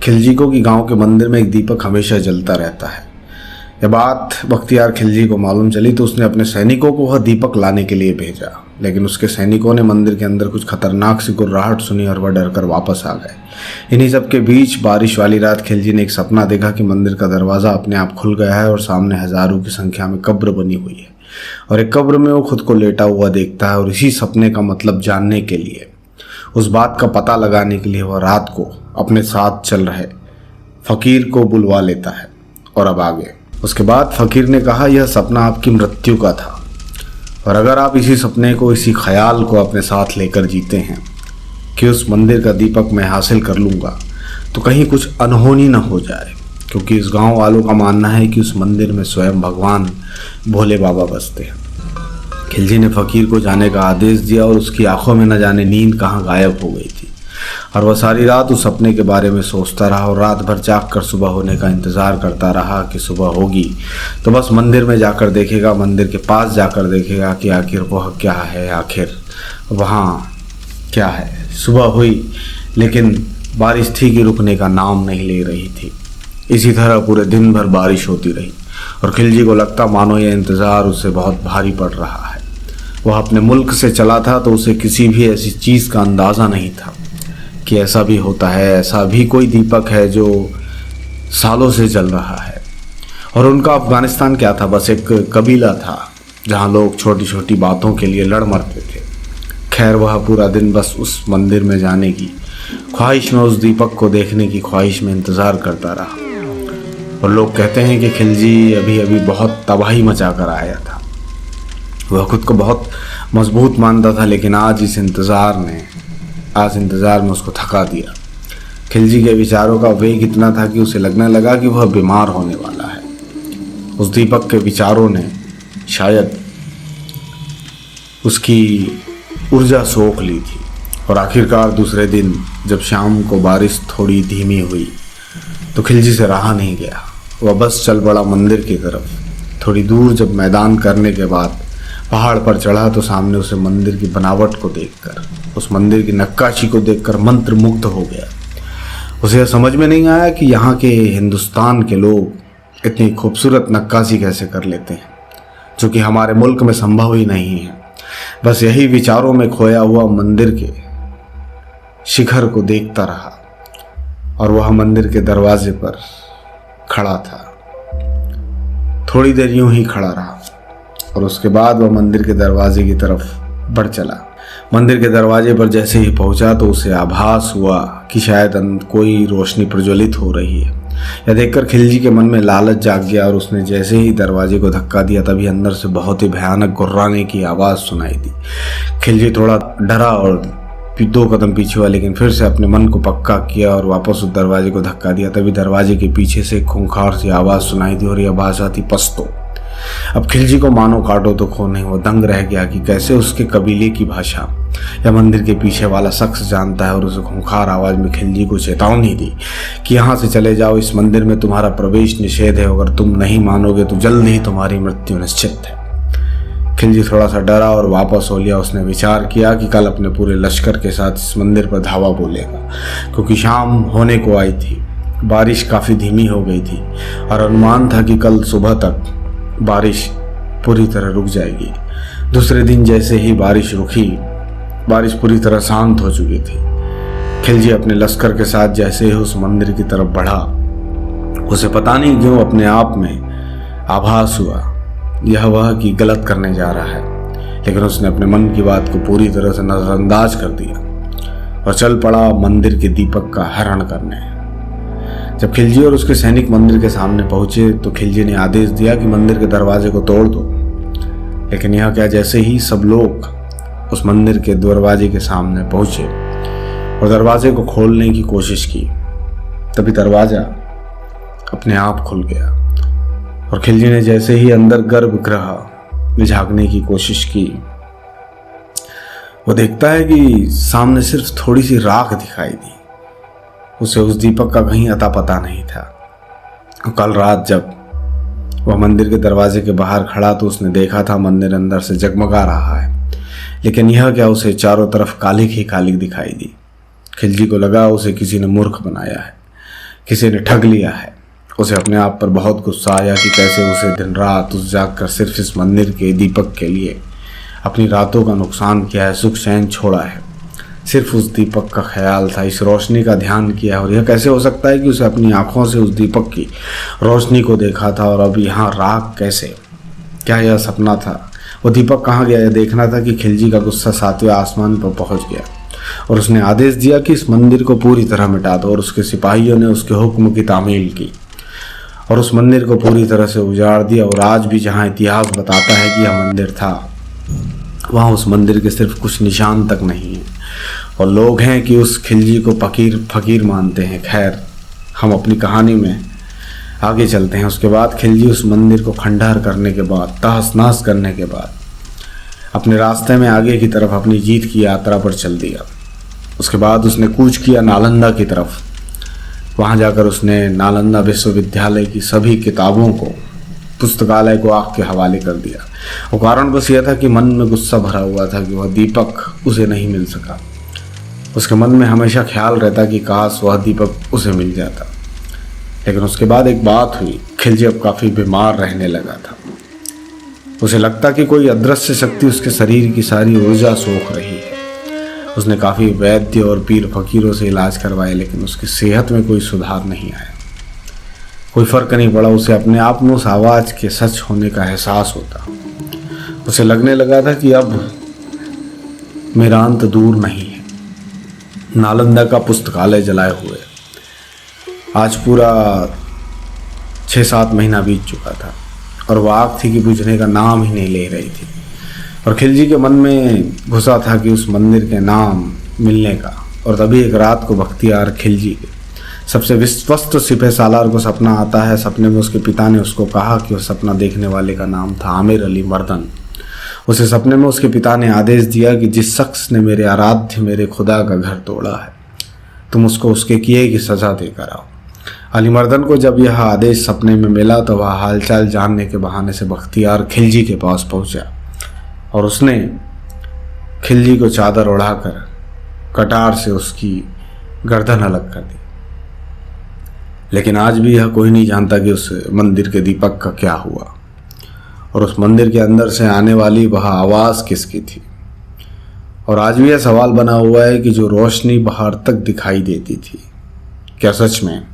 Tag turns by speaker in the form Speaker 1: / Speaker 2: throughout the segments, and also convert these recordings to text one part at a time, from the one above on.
Speaker 1: खिलजी को कि गांव के मंदिर में एक दीपक हमेशा जलता रहता है। यह बात बख्तियार खिलजी को मालूम चली तो उसने अपने सैनिकों को वह दीपक लाने के लिए भेजा, लेकिन उसके सैनिकों ने मंदिर के अंदर कुछ खतरनाक सी गुर्राहट सुनी और वह डरकर वापस आ गए। इन्हीं सब के बीच बारिश वाली रात खिलजी ने एक सपना देखा कि मंदिर का दरवाज़ा अपने आप खुल गया है और सामने हजारों की संख्या में कब्र बनी हुई है और एक कब्र में वो खुद को लेटा हुआ देखता है। और इसी सपने का मतलब जानने के लिए, उस बात का पता लगाने के लिए वह रात को अपने साथ चल रहे फ़कीर को बुलवा लेता है। और अब आगे उसके बाद फ़कीर ने कहा, यह सपना आपकी मृत्यु का था और अगर आप इसी सपने को, इसी ख्याल को अपने साथ लेकर जीते हैं कि उस मंदिर का दीपक मैं हासिल कर लूँगा, तो कहीं कुछ अनहोनी न हो जाए, क्योंकि इस गांव वालों का मानना है कि उस मंदिर में स्वयं भगवान भोले बाबा बसते हैं। खिलजी ने फ़कीर को जाने का आदेश दिया और उसकी आंखों में न जाने नींद कहाँ गायब हो गई थी और वह सारी रात उस सपने के बारे में सोचता रहा और रात भर जाग कर सुबह होने का इंतज़ार करता रहा कि सुबह होगी तो बस मंदिर में जाकर देखेगा, मंदिर के पास जाकर देखेगा कि आखिर वह क्या है, आखिर वहाँ क्या है। सुबह हुई लेकिन बारिश थी कि रुकने का नाम नहीं ले रही थी। इसी तरह पूरे दिन भर बारिश होती रही और खिलजी को लगता मानो यह इंतज़ार उससे बहुत भारी पड़ रहा है। वह अपने मुल्क से चला था तो उसे किसी भी ऐसी चीज़ का अंदाज़ा नहीं था कि ऐसा भी होता है, ऐसा भी कोई दीपक है जो सालों से जल रहा है। और उनका अफ़गानिस्तान क्या था, बस एक कबीला था जहाँ लोग छोटी छोटी बातों के लिए लड़ मरते थे। खैर वह पूरा दिन बस उस मंदिर में जाने की ख्वाहिश में, उस दीपक को देखने की ख्वाहिश में इंतज़ार करता रहा। और लोग कहते हैं कि खिलजी अभी अभी बहुत तबाही मचा कर आया था। वह खुद को बहुत मजबूत मानता था, लेकिन आज इंतज़ार में उसको थका दिया। खिलजी के विचारों का वेग इतना था कि उसे लगने लगा कि वह बीमार होने वाला है। उस दीपक के विचारों ने शायद उसकी ऊर्जा सोख ली थी। और आखिरकार दूसरे दिन जब शाम को बारिश थोड़ी धीमी हुई तो खिलजी से रहा नहीं गया। वह बस चल पड़ा मंदिर की तरफ। थोड़ी दूर जब मैदान करने के बाद पहाड़ पर चढ़ा तो सामने उसे मंदिर की बनावट को देखकर, उस मंदिर की नक्काशी को देखकर मंत्रमुग्ध हो गया। उसे यह समझ में नहीं आया कि यहाँ के हिंदुस्तान के लोग इतनी खूबसूरत नक्काशी कैसे कर लेते हैं, जो कि हमारे मुल्क में संभव ही नहीं है। बस यही विचारों में खोया हुआ मंदिर के शिखर को देखता रहा और वह मंदिर के दरवाजे पर खड़ा था। थोड़ी देर यूं ही खड़ा रहा और उसके बाद वह मंदिर के दरवाजे की तरफ बढ़ चला। मंदिर के दरवाजे पर जैसे ही पहुंचा तो उसे आभास हुआ कि शायद कोई रोशनी प्रज्वलित हो रही है। यह देखकर खिलजी के मन में लालच जाग गया और उसने जैसे ही दरवाजे को धक्का दिया तभी अंदर से बहुत ही भयानक गुर्राने की आवाज़ सुनाई दी। खिलजी थोड़ा डरा और 2 कदम पीछे हुआ, लेकिन फिर से अपने मन को पक्का किया और वापस उस दरवाजे को धक्का दिया। तभी दरवाजे के पीछे से खूंखार सी आवाज़ सुनाई दी और यह भाषा थी पश्तो। अब खिलजी को मानो काटो तो खोने, वो दंग रह गया कि कैसे उसके कबीले की भाषा या मंदिर के पीछे वाला शख्स जानता है। और उस खूंखार आवाज़ में खिलजी को चेतावनी दी कि यहाँ से चले जाओ, इस मंदिर में तुम्हारा प्रवेश निषेध है, अगर तुम नहीं मानोगे तो जल्द ही तुम्हारी मृत्यु निश्चित है। खिलजी थोड़ा सा डरा और वापस हो लिया। उसने विचार किया कि कल अपने पूरे लश्कर के साथ इस मंदिर पर धावा बोलेगा, क्योंकि शाम होने को आई थी, बारिश काफ़ी धीमी हो गई थी और अनुमान था कि कल सुबह तक बारिश पूरी तरह रुक जाएगी। दूसरे दिन जैसे ही बारिश रुकी, बारिश पूरी तरह शांत हो चुकी थी। खिलजी अपने लश्कर के साथ जैसे ही उस मंदिर की तरफ बढ़ा, उसे पता नहीं क्यों अपने आप में आभास हुआ यह वह कि गलत करने जा रहा है, लेकिन उसने अपने मन की बात को पूरी तरह से नज़रअंदाज कर दिया और चल पड़ा मंदिर के दीपक का हरण करने। जब खिलजी और उसके सैनिक मंदिर के सामने पहुंचे तो खिलजी ने आदेश दिया कि मंदिर के दरवाजे को तोड़ दो, लेकिन यह क्या, जैसे ही सब लोग उस मंदिर के दरवाजे के सामने पहुंचे और दरवाजे को खोलने की कोशिश की, तभी दरवाजा अपने आप खुल गया और खिलजी ने जैसे ही अंदर गर्भगृह में झांकने की कोशिश की, वो देखता है कि सामने सिर्फ थोड़ी सी राख दिखाई दी। उसे उस दीपक का कहीं अता पता नहीं था। कल रात जब वह मंदिर के दरवाजे के बाहर खड़ा तो उसने देखा था मंदिर अंदर से जगमगा रहा है, लेकिन यह क्या, उसे चारों तरफ कालिक ही कालिक दिखाई दी। खिलजी को लगा उसे किसी ने मूर्ख बनाया है। किसी ने ठग लिया है। उसे अपने आप पर बहुत गुस्सा आया कि कैसे उसे दिन रात उस जागकर सिर्फ इस मंदिर के दीपक के लिए अपनी रातों का नुकसान किया है, सुख चैन छोड़ा है। सिर्फ उस दीपक का ख्याल था, इस रोशनी का ध्यान किया। और यह कैसे हो सकता है कि उसे अपनी आंखों से उस दीपक की रोशनी को देखा था और अब यहाँ राख कैसे? क्या यह सपना था? वो दीपक कहाँ गया? यह देखना था कि खिलजी का गुस्सा 7वें आसमान पर पहुंच गया और उसने आदेश दिया कि इस मंदिर को पूरी तरह मिटा दो। और उसके सिपाहियों ने उसके हुक्म की तामील की और उस मंदिर को पूरी तरह से उजाड़ दिया। और आज भी जहाँ इतिहास बताता है कि यह मंदिर था, वहाँ उस मंदिर के सिर्फ कुछ निशान तक नहीं है और लोग हैं कि उस खिलजी को फकीर मानते हैं। खैर, हम अपनी कहानी में आगे चलते हैं। उसके बाद खिलजी उस मंदिर को खंडहर करने के बाद, तहस नहस करने के बाद अपने रास्ते में आगे की तरफ अपनी जीत की यात्रा पर चल दिया। उसके बाद उसने कूच किया नालंदा की तरफ। वहाँ जाकर उसने नालंदा विश्वविद्यालय की सभी किताबों को, पुस्तकालय को आग के हवाले कर दिया। वो कारण बस यह था कि मन में गुस्सा भरा हुआ था कि वह दीपक उसे नहीं मिल सका। उसके मन में हमेशा ख्याल रहता कि काश वह दीपक उसे मिल जाता। लेकिन उसके बाद एक बात हुई, खिलजी अब काफ़ी बीमार रहने लगा था। उसे लगता कि कोई अदृश्य शक्ति उसके शरीर की सारी ऊर्जा सोख रही है। उसने काफ़ी वैद्य और पीर फकीरों से इलाज करवाए, लेकिन उसकी सेहत में कोई सुधार नहीं आया। कोई फ़र्क नहीं पड़ा। उसे अपने आप में उस आवाज़ के सच होने का एहसास होता। उसे लगने लगा था कि अब मेरा अंत दूर नहीं है। नालंदा का पुस्तकालय जलाए हुए आज पूरा 6-7 महीना बीत चुका था और वह आग थी कि बुझने का नाम ही नहीं ले रही थी। और खिलजी के मन में घुसा था कि उस मंदिर के नाम मिलने का। और तभी एक रात को बख्तियार खिलजी के सबसे विश्वस्त सिपह सालार को सपना आता है। सपने में उसके पिता ने उसको कहा कि उस सपना देखने वाले का नाम था आमिर अली मर्दन। उसे सपने में उसके पिता ने आदेश दिया कि जिस शख्स ने मेरे आराध्य, मेरे खुदा का घर तोड़ा है, तुम उसको उसके किए की सज़ा देकर आओ। अली मर्दन को जब यह आदेश सपने में मिला तो वह हालचाल जानने के बहाने से बख्तियार खिलजी के पास पहुंचा और उसने खिलजी को चादर उड़ाकर कटार से उसकी गर्दन अलग कर दी। लेकिन आज भी यह कोई नहीं जानता कि उस मंदिर के दीपक का क्या हुआ और उस मंदिर के अंदर से आने वाली वह आवाज़ किसकी थी। और आज भी यह सवाल बना हुआ है कि जो रोशनी बाहर तक दिखाई देती थी, क्या सच में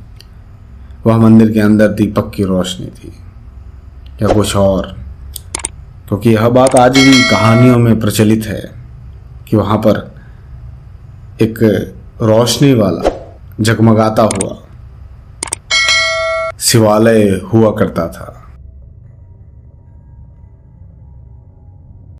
Speaker 1: वह मंदिर के अंदर दीपक की रोशनी थी या कुछ और? क्योंकि यह बात आज भी कहानियों में प्रचलित है कि वहाँ पर एक रोशनी वाला जगमगाता हुआ शिवालय हुआ करता था।